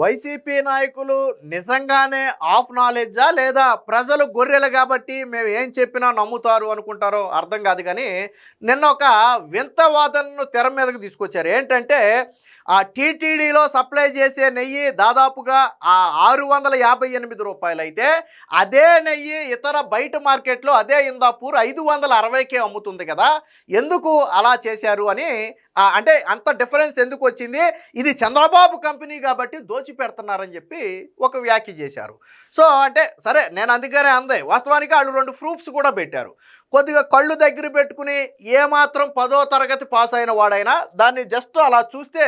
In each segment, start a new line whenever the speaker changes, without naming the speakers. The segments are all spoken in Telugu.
వైసీపీ నాయకులు నిజంగానే ఆఫ్ నాలెడ్జా లేదా ప్రజలు గొర్రెలు కాబట్టి మేము ఏం చెప్పినా నమ్ముతారు అనుకుంటారో అర్థం కాదు. కానీ నిన్న ఒక వింత వాదనను తెర మీదకు తీసుకొచ్చారు. ఏంటంటే ఆ టీటీడీలో సప్లై చేసే నెయ్యి దాదాపుగా 658 రూపాయలు అయితే అదే నెయ్యి ఇతర బయట మార్కెట్లో అదే ఇందాపూర్ 560కే అమ్ముతుంది కదా, ఎందుకు అలా చేశారు అని, అంటే అంత డిఫరెన్స్ ఎందుకు వచ్చింది, ఇది చంద్రబాబు కంపెనీ కాబట్టి దోచి పెడుతున్నారని చెప్పి ఒక వ్యాఖ్య చేశారు. సో అంటే సరే, నేను అందుకనే అందే, వాస్తవానికి వాళ్ళు 2 ప్రూఫ్స్ కూడా పెట్టారు. కొద్దిగా కళ్ళు దగ్గర పెట్టుకుని ఏమాత్రం 10వ తరగతి పాస్ అయిన వాడైనా దాన్ని జస్ట్ అలా చూస్తే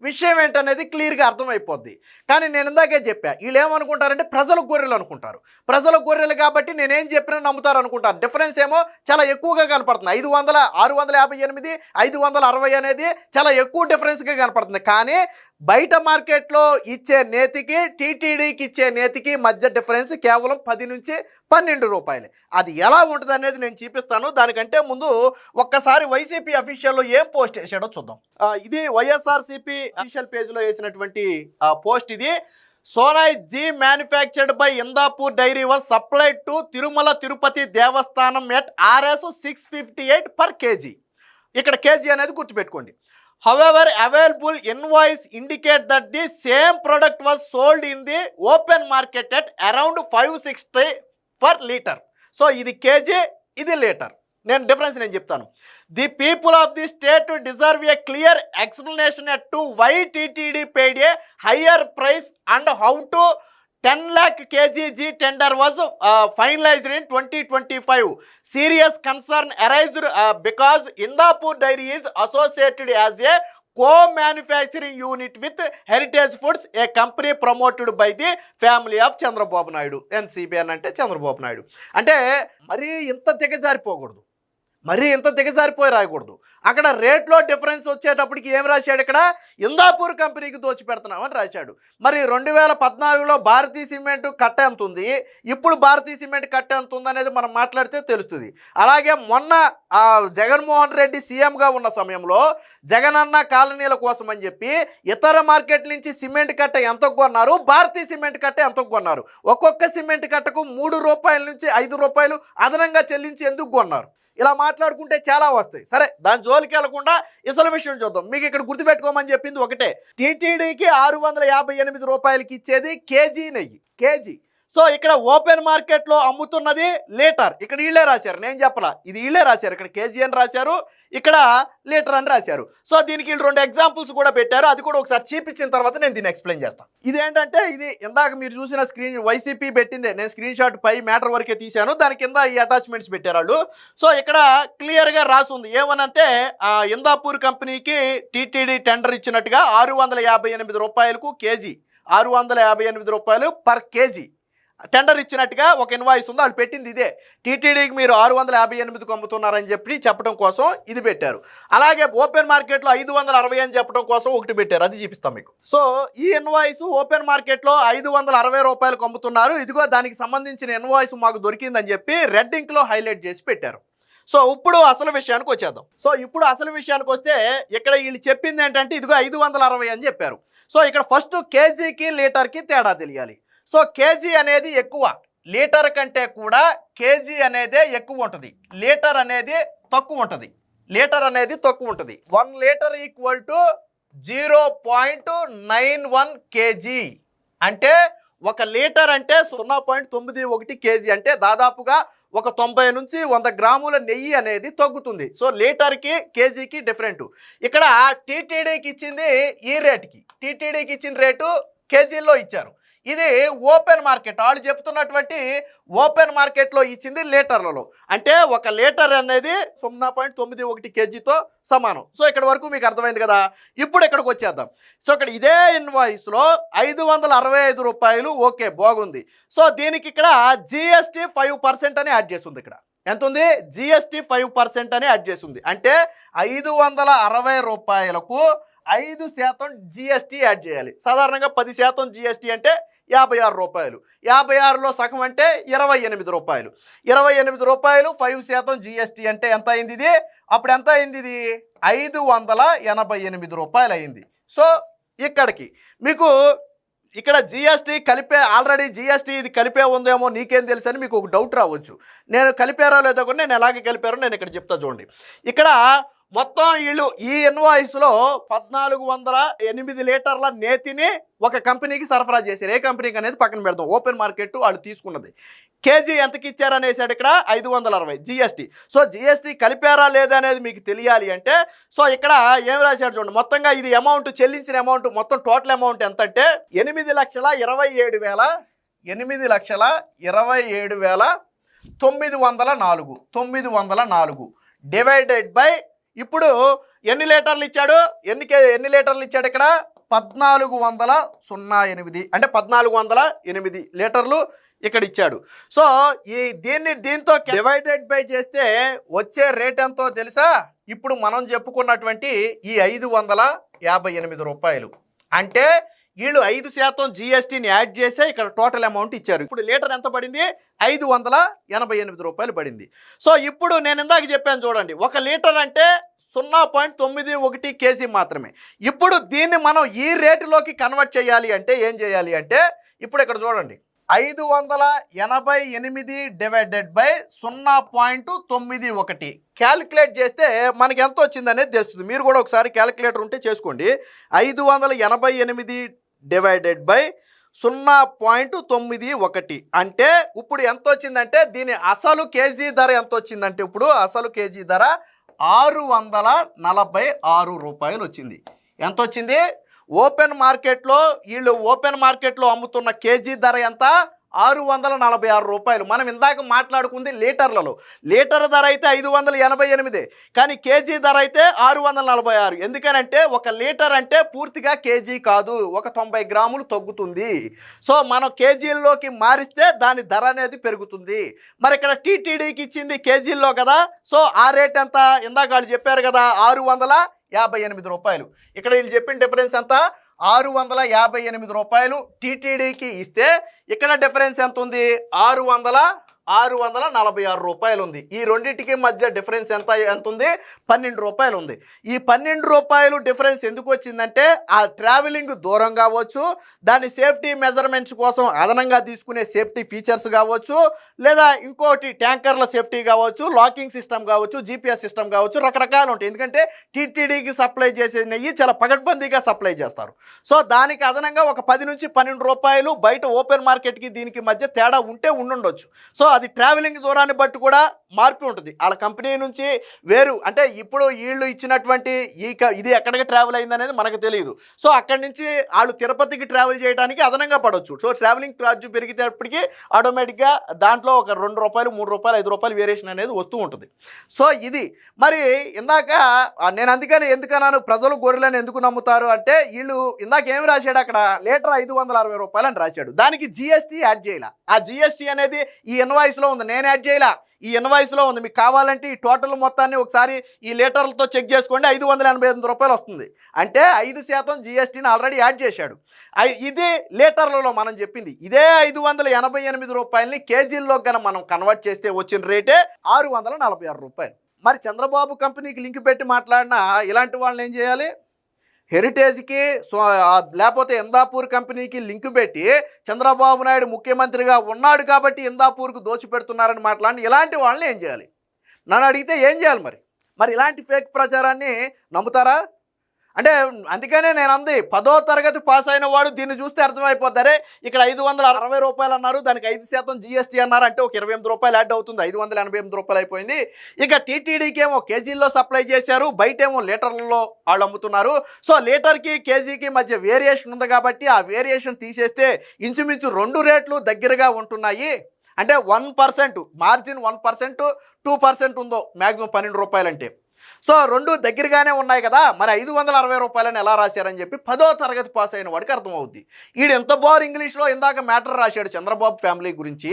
విషయం ఏంటనేది క్లియర్గా అర్థమైపోద్ది. కానీ నేను ఇందాకే చెప్పా, వీళ్ళు ఏమనుకుంటారంటే ప్రజలు గొర్రెలు అనుకుంటారు. ప్రజలు గొర్రెలు కాబట్టి నేనేం చెప్పినా నమ్ముతారు అనుకుంటారు. డిఫరెన్స్ ఏమో చాలా ఎక్కువగా కనపడుతుంది. 658 560 అనేది చాలా ఎక్కువ డిఫరెన్స్గా కనపడుతుంది. కానీ బయట మార్కెట్లో ఇచ్చే నేతికి టీటీడీకి ఇచ్చే నేతికి మధ్య డిఫరెన్స్ కేవలం 10 నుంచి 12 రూపాయలు. అది ఎలా ఉంటుంది అనేది నేను చూపిస్తాను. దానికంటే ముందు ఒక్కసారి వైసీపీ అఫీషియల్లో ఏం పోస్ట్ చేశాడో చూద్దాం. ఇది వైఎస్ఆర్సీపీ అఫీషియల్ పేజ్లో వేసినటువంటి పోస్ట్. ఇది Sonai ghee manufactured by Indapur dairy was supplied to Tirumala Tirupati Devasthanam at RS 658 per kg. ఇక్కడ కేజీ అనేది గుర్తుపెట్టుకోండి. However, available invoice indicate that the same product was sold in the open market at around 560 per liter. So, ఇది కేజీ, ఇది లీటర్. నేను డిఫరెన్స్ నేను చెప్తాను. The people of the state deserve a clear explanation as to why TTD paid a higher price and how to 10 lakh kg tender was finalized in 2025. Serious concern arised because Indapur Dairy is associated as a co-manufacturing unit with Heritage Foods, a company promoted by the family of Chandrababu Naidu. NCBN అంటే చంద్రబాబు నాయుడు. అంటే మరి ఇంత దిగజారిపోకూడదు, మరీ ఇంత దిగజారిపోయి రాయకూడదు. అక్కడ రేట్లో డిఫరెన్స్ వచ్చేటప్పటికి ఏం రాశాడు, ఇక్కడ ఇందాపూర్ కంపెనీకి దోచి పెడుతున్నామని రాశాడు. మరి 2014లో భారతీ సిమెంట్ కట్ట ఎంత ఉంది, ఇప్పుడు భారతీ సిమెంట్ కట్ట ఎంత ఉంది అనేది మనం మాట్లాడితే తెలుస్తుంది. అలాగే మొన్న జగన్మోహన్ రెడ్డి సీఎంగా ఉన్న సమయంలో జగనన్న కాలనీల కోసం అని చెప్పి ఇతర మార్కెట్ నుంచి సిమెంట్ కట్ట ఎంత కొన్నారు, భారతీ సిమెంట్ కట్ట ఎంత కొన్నారు, ఒక్కొక్క సిమెంట్ కట్టకు 3 రూపాయల నుంచి 5 రూపాయలు అదనంగా చెల్లించి ఎందుకు కొన్నారు, ఇలా మాట్లాడుకుంటే చాలా వస్తాయి. సరే, దాని జోలికి వెళ్లకుండా ఇసలు విషయం చూద్దాం. మీకు ఇక్కడ గుర్తుపెట్టుకోమని చెప్పింది ఒకటే, టీటీడీకి 658 రూపాయలకి ఇచ్చేది కేజీ నెయ్యి, కేజీ. సో ఇక్కడ ఓపెన్ మార్కెట్లో అమ్ముతున్నది లీటర్. ఇక్కడ వీళ్ళే రాశారు, నేను చెప్పలా, ఇది వీళ్ళే రాశారు. ఇక్కడ కేజీ అని రాశారు, ఇక్కడ లీటర్ అని రాశారు. సో దీనికి వీళ్ళు 2 ఎగ్జాంపుల్స్ కూడా పెట్టారు. అది కూడా ఒకసారి చూపించిన తర్వాత నేను దీన్ని ఎక్స్ప్లెయిన్ చేస్తాను. ఇదేంటంటే, ఇది ఇందాక మీరు చూసిన స్క్రీన్ వైసీపీ పెట్టిందే, నేను స్క్రీన్ షాట్ పై మ్యాటర్ వరకే తీశాను, దాని కింద ఈ అటాచ్మెంట్స్ పెట్టారు వాళ్ళు. సో ఇక్కడ క్లియర్గా రాసుంది ఏమనంటే, ఇందాపూర్ కంపెనీకి టీటీడీ టెండర్ ఇచ్చినట్టుగా 658 రూపాయలకు కేజీ, 658 రూపాయలు పర్ కేజీ టెండర్ ఇచ్చినట్టుగా ఒక ఇన్వాయిస్ ఉంది. వాళ్ళు పెట్టింది ఇదే, టీటీడీకి మీరు 658కు అమ్ముతున్నారని చెప్పి చెప్పడం కోసం ఇది పెట్టారు. అలాగే ఓపెన్ మార్కెట్లో 560 అని చెప్పడం కోసం ఒకటి పెట్టారు, అది చూపిస్తాం మీకు. సో ఈ ఇన్వాయిస్ ఓపెన్ మార్కెట్లో 560 రూపాయలకు అమ్ముతున్నారు, ఇదిగో దానికి సంబంధించిన ఇన్వాయిస్ మాకు దొరికిందని చెప్పి రెడ్ ఇంక్లో హైలైట్ చేసి పెట్టారు. సో ఇప్పుడు అసలు విషయానికి వచ్చేద్దాం. సో ఇప్పుడు అసలు విషయానికి వస్తే, ఇక్కడ వీళ్ళు చెప్పింది ఏంటంటే ఇదిగో 560 అని చెప్పారు. సో ఇక్కడ ఫస్ట్ కేజీకి లీటర్కి తేడా తెలియాలి. సో కేజీ అనేది ఎక్కువ, లీటర్ కంటే కూడా కేజీ అనేదే ఎక్కువ ఉంటుంది, లీటర్ అనేది తక్కువ ఉంటుంది, లీటర్ అనేది తక్కువ ఉంటుంది. 1 లీటర్ ఈక్వల్ టు 0.91 కేజీ. అంటే 1 లీటర్ అంటే 0.91 కేజీ, అంటే దాదాపుగా ఒక 90 నుంచి 100 గ్రాముల నెయ్యి అనేది తగ్గుతుంది. సో లీటర్కి కేజీకి డిఫరెంట్. ఇక్కడ టీటీడీకి ఇచ్చింది ఈ రేటుకి, టీటీడీకి ఇచ్చిన రేటు కేజీల్లో ఇచ్చారు. ఇది ఓపెన్ మార్కెట్, వాళ్ళు చెప్తున్నటువంటి ఓపెన్ మార్కెట్లో ఇచ్చింది లీటర్లలో. అంటే 1 లీటర్ అనేది 0.91 కేజీతో సమానం. సో ఇక్కడ వరకు మీకు అర్థమైంది కదా. ఇప్పుడు ఇక్కడికి వచ్చేద్దాం. సో ఇక్కడ ఇదే ఇన్వాయిస్లో 565 రూపాయలు, ఓకే బాగుంది. సో దీనికి ఇక్కడ జిఎస్టీ 5% అని యాడ్ చేస్తుంది. ఇక్కడ ఎంత ఉంది, జిఎస్టీ 5% అని యాడ్ చేస్తుంది. అంటే 560 రూపాయలకు 5% జిఎస్టీ యాడ్ చేయాలి. సాధారణంగా 10% జిఎస్టీ అంటే 56 రూపాయలు, 56లో సగం అంటే 28 రూపాయలు, 28 రూపాయలు 5% జిఎస్టీ అంటే ఎంత అయింది ఇది, అప్పుడు ఎంత అయింది ఇది 588 రూపాయలు అయింది. సో ఇక్కడికి మీకు ఇక్కడ జిఎస్టీ ఆల్రెడీ జిఎస్టీ ఇది కలిపే ఉందేమో నీకేం తెలుసు అని మీకు ఒక డౌట్ రావచ్చు. నేను కలిపారో లేదో కూడా నేను ఎలాగే కలిపారో నేను ఇక్కడ చెప్తా చూడండి. ఇక్కడ మొత్తం వీళ్ళు ఈ ఇన్వాయిస్లో 1408 లీటర్ల నేతిని ఒక కంపెనీకి సరఫరా చేశారు. ఏ కంపెనీకి అనేది పక్కన పెడదాం, ఓపెన్ మార్కెట్ వాళ్ళు తీసుకున్నది. కేజీ ఎంతకి ఇచ్చారనేసాడు ఇక్కడ 560 జిఎస్టీ. సో జిఎస్టీ కలిపారా లేదా అనేది మీకు తెలియాలి అంటే సో ఇక్కడ ఏం రాశాడు చూడండి. మొత్తంగా ఇది అమౌంట్ చెల్లించిన అమౌంట్ మొత్తం టోటల్ అమౌంట్ ఎంత అంటే 8,27,904 డివైడెడ్ బై ఇప్పుడు ఎన్ని లీటర్లు ఇచ్చాడు, ఎన్ని లీటర్లు ఇచ్చాడు ఇక్కడ 1408 అంటే 1408 లీటర్లు ఇక్కడ ఇచ్చాడు. సో దీంతో డివైడెడ్ బై చేస్తే వచ్చే రేట్ ఎంతో తెలుసా? ఇప్పుడు మనం చెప్పుకున్నటువంటి ఈ 558 రూపాయలు. అంటే వీళ్ళు 5% జిఎస్టీని యాడ్ చేసే ఇక్కడ టోటల్ అమౌంట్ ఇచ్చారు. ఇప్పుడు లీటర్ ఎంత పడింది? 588 రూపాయలు పడింది. సో ఇప్పుడు నేను ఇందాక చెప్పాను చూడండి, 1 లీటర్ అంటే 0.91 కేజీ మాత్రమే. ఇప్పుడు దీన్ని మనం ఈ రేటులోకి కన్వర్ట్ చేయాలి అంటే ఏం చేయాలి అంటే ఇప్పుడు ఇక్కడ చూడండి, 588 డివైడెడ్ బై 0.91 క్యాలిక్యులేట్ చేస్తే మనకి ఎంత వచ్చింది అనేది తెలుస్తుంది. మీరు కూడా ఒకసారి క్యాలిక్యులేటర్ ఉంటే చేసుకోండి. 588 డివైడెడ్ బై 0.91 అంటే ఇప్పుడు ఎంత వచ్చిందంటే దీని అసలు కేజీ ధర ఎంత వచ్చిందంటే ఇప్పుడు అసలు కేజీ ధర 646 రూపాయలు వచ్చింది. ఎంత వచ్చింది? ఓపెన్ మార్కెట్లో అమ్ముతున్న కేజీ ధర ఎంత? 646 రూపాయలు. మనం ఇందాక మాట్లాడుకుంది లీటర్లలో. లీటర్ ధర అయితే 588, కానీ కేజీ ధర అయితే 646. ఎందుకనంటే 1 లీటర్ అంటే పూర్తిగా కేజీ కాదు, ఒక 90 గ్రాములు తగ్గుతుంది. సో మనం కేజీల్లోకి మారిస్తే దాని ధర అనేది పెరుగుతుంది. మరి ఇక్కడ టీటీడీకి ఇచ్చింది కేజీల్లో కదా, సో ఆ రేట్ ఎంత? ఇందాక వాళ్ళు చెప్పారు కదా 658 రూపాయలు. ఇక్కడ వీళ్ళు చెప్పిన డిఫరెన్స్ ఎంత? 658 రూపాయలు టీటీడీకి ఇస్తే ఇక్కడ డిఫరెన్స్ ఎంత ఉంది? 646 రూపాయలు ఉంది. ఈ రెండింటికి మధ్య డిఫరెన్స్ ఎంత ఉంది? 12 రూపాయలు ఉంది. ఈ 12 రూపాయలు డిఫరెన్స్ ఎందుకు వచ్చిందంటే ఆ ట్రావెలింగ్ దూరం కావచ్చు, దాని సేఫ్టీ మెజర్మెంట్స్ కోసం అదనంగా తీసుకునే సేఫ్టీ ఫీచర్స్ కావచ్చు, లేదా ఇంకోటి ట్యాంకర్ల సేఫ్టీ కావచ్చు, లాకింగ్ సిస్టమ్ కావచ్చు, జీపీఎస్ సిస్టమ్ కావచ్చు, రకరకాలు ఉంటాయి. ఎందుకంటే టీటీడీకి సప్లై చేసే నెయ్యి చాలా పగడ్బందీగా సప్లై చేస్తారు. సో దానికి అదనంగా ఒక 10 నుంచి 12 రూపాయలు బయట ఓపెన్ మార్కెట్కి దీనికి మధ్య తేడా ఉండొచ్చు. సో అది ట్రావెలింగ్ దూరాన్ని బట్టి కూడా మార్పు ఉంటుంది. వాళ్ళ కంపెనీ నుంచి వేరు అంటే ఇప్పుడు వీళ్ళు ఇచ్చినటువంటి ఇది ఎక్కడికి ట్రావెల్ అయిందనేది మనకు తెలియదు. సో అక్కడి నుంచి వాళ్ళు తిరుపతికి ట్రావెల్ చేయడానికి అదనంగా పడవచ్చు. సో ట్రావెలింగ్ ఛార్జ్ పెరిగేటప్పటికి ఆటోమేటిక్గా దాంట్లో ఒక 2 రూపాయలు 3 రూపాయలు 5 రూపాయలు వేరియేషన్ అనేది వస్తూ ఉంటుంది. సో ఇది మరి ఇందాక నేను అందుకని ఎందుకన్నాను ప్రజలు గొర్రెలను ఎందుకు నమ్ముతారు అంటే వీళ్ళు ఇందాక ఏమి రాశాడు అక్కడ లీటర్ 560 రూపాయలు అని రాశాడు. దానికి జిఎస్టీ యాడ్ చేయాల. ఆ జిఎస్టీ అనేది ఈ ఇన్వాయిస్లో ఉంది, నేను యాడ్ చేయాల, ఈ ఇన్వాయిస్లో ఉంది. మీకు కావాలంటే ఈ టోటల్ మొత్తాన్ని ఒకసారి ఈ లీటర్లతో చెక్ చేసుకోండి, 588 రూపాయలు వస్తుంది. అంటే 5% జిఎస్టీని ఆల్రెడీ యాడ్ చేశాడు. ఇది లీటర్లలో మనం చెప్పింది. ఇదే 588 రూపాయలని కేజీల్లో కనుక మనం కన్వర్ట్ చేస్తే వచ్చిన రేటే 646 రూపాయలు. మరి చంద్రబాబు కంపెనీకి లింక్ పెట్టి మాట్లాడినా ఇలాంటి వాళ్ళని ఏం చేయాలి? హెరిటేజ్కి లేకపోతే ఇందాపూర్ కంపెనీకి లింక్ పెట్టి చంద్రబాబు నాయుడు ముఖ్యమంత్రిగా ఉన్నాడు కాబట్టి ఇందాపూర్కు దోచిపెడుతున్నారని మాట్లాడి ఇలాంటి వాళ్ళని ఏం చేయాలి? నన్ను అడిగితే ఏం చేయాలి? మరి ఇలాంటి ఫేక్ ప్రచారాన్ని నమ్ముతారా? అంటే అందుకనే నేను అంది 10వ తరగతి పాస్ అయిన వాడు దీన్ని చూస్తే అర్థమైపోతారే ఇక్కడ 560 రూపాయలు అన్నారు, దానికి 5% జిఎస్టీ అన్నారు, అంటే ఒక 28 రూపాయలు యాడ్ అవుతుంది, 588 రూపాయలు అయిపోయింది. ఇక టీటీడీకి ఏమో కేజీల్లో సప్లై చేశారు, బయట ఏమో లీటర్లలో వాళ్ళు అమ్ముతున్నారు. సో లీటర్కి కేజీకి మధ్య వేరియేషన్ ఉంది కాబట్టి ఆ వేరియేషన్ తీసేస్తే ఇంచుమించు 2 రేట్లు దగ్గరగా ఉంటున్నాయి. అంటే 1% మార్జిన్ 1% 2% ఉందో మ్యాక్సిమం 12 రూపాయలు అంటే. సో 2 దగ్గరగానే ఉన్నాయి కదా, మరి 560 రూపాయలని ఎలా రాశారని చెప్పి 10వ తరగతి పాస్ అయిన వాడికి అర్థమవుద్ది. ఈడు ఎంత బారు ఇంగ్లీష్లో ఇందాక మ్యాటర్ రాశాడు చంద్రబాబు ఫ్యామిలీ గురించి,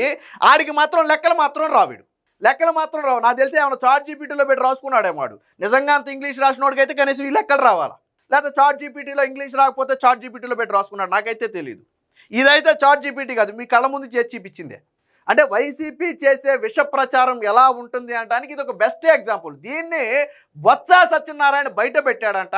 ఆడికి మాత్రం లెక్కలు మాత్రం రావు. నాకు తెలిసి ఏమైనా చాట్ జీపీటీలో పెట్టి రాసుకున్నాడేమో వాడు. నిజంగా అంత ఇంగ్లీష్ రాసినోడికి అయితే కనీసం ఈ లెక్కలు రావాలా, లేకపోతే చాట్ జీపీటీలో ఇంగ్లీష్ రాకపోతే చాట్ జీపీటీలో పెట్టి రాసుకున్నాడు, నాకైతే తెలియదు. ఇదైతే చాట్ జీపీటీ కాదు, మీ కళ్ళ ముందు చేసి చూపించిందే. అంటే వైసీపీ చేసే విష ప్రచారం ఎలా ఉంటుంది అనడానికి ఇది ఒక బెస్ట్ ఎగ్జాంపుల్. దీన్ని బొత్స సత్యనారాయణ బయట పెట్టాడంట,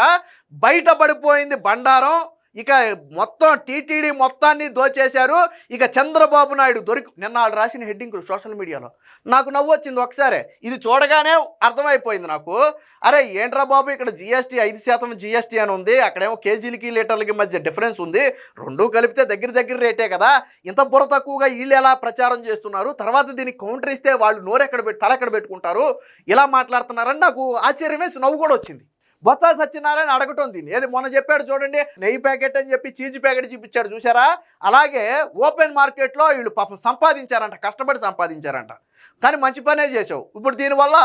బయటపడిపోయింది బండారం. ఇక మొత్తం టీటీడీ మొత్తాన్ని దోచేశారు. ఇక చంద్రబాబు నాయుడు నిన్న వాళ్ళు రాసిన హెడ్డింగ్ సోషల్ మీడియాలో నాకు నవ్వు వచ్చింది ఒకసారి. ఇది చూడగానే అర్థమైపోయింది నాకు. అరే ఏంట్రా బాబు, ఇక్కడ జిఎస్టీ 5% జిఎస్టీ అని ఉంది, అక్కడేమో కేజీలకి లీటర్లకి మధ్య డిఫరెన్స్ ఉంది, రెండూ కలిపితే దగ్గర రేటే కదా, ఇంత బుర్ర తక్కువగా వీళ్ళు ఎలా ప్రచారం చేస్తున్నారు, తర్వాత దీనికి కౌంటర్ ఇస్తే వాళ్ళు తల ఎక్కడ పెట్టుకుంటారు, ఇలా మాట్లాడుతున్నారని నాకు ఆశ్చర్యం వేసి నవ్వు కూడా వచ్చింది. బొత్స సత్యనారాయణ అడగటం దీన్ని ఏది మొన్న చెప్పాడు చూడండి, నెయ్యి ప్యాకెట్ అని చెప్పి చీజ్ ప్యాకెట్ చూపించాడు చూసారా, అలాగే ఓపెన్ మార్కెట్లో వీళ్ళు పాపం సంపాదించారంట, కష్టపడి సంపాదించారంట. కానీ మంచి పనే చేసావు. ఇప్పుడు దీనివల్ల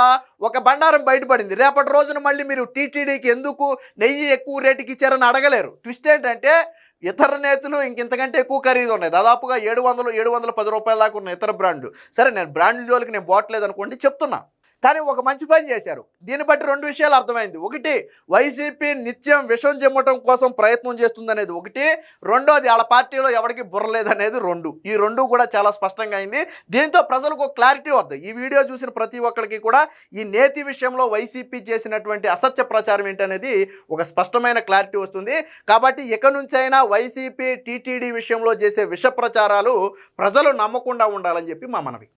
ఒక బండారం బయటపడింది. రేపటి రోజున మళ్ళీ మీరు టీటీడీకి ఎందుకు నెయ్యి ఎక్కువ రేటుకి ఇచ్చారని అడగలేరు. ట్విస్ట్ ఏంటంటే ఇతర నేతలు ఇంతకంటే ఎక్కువ ఖరీదు ఉన్నాయి, దాదాపుగా 710 రూపాయల దాకా ఉన్న ఇతర బ్రాండ్లు. సరే, నేను బ్రాండ్ల జోలికి నేను పోవట్లేదు అనుకోండి, చెప్తున్నా. కానీ ఒక మంచి పని చేశారు. దీన్ని బట్టి 2 విషయాలు అర్థమైంది. ఒకటి, వైసీపీ నిత్యం విషం చెమ్మటం కోసం ప్రయత్నం చేస్తుందనేది ఒకటి, రెండోది వాళ్ళ పార్టీలో ఎవరికి బుర్రలేదనేది 2. ఈ 2 కూడా చాలా స్పష్టంగా అయింది. దీంతో ప్రజలకు క్లారిటీ వద్దు. ఈ వీడియో చూసిన ప్రతి ఒక్కరికి కూడా ఈ నేతి విషయంలో వైసీపీ చేసినటువంటి అసత్య ప్రచారం ఏంటనేది ఒక స్పష్టమైన క్లారిటీ వస్తుంది. కాబట్టి ఇక నుంచైనా వైసీపీ టీటీడీ విషయంలో చేసే విష ప్రచారాలు ప్రజలు నమ్మకుండా ఉండాలని చెప్పి మా మనవి.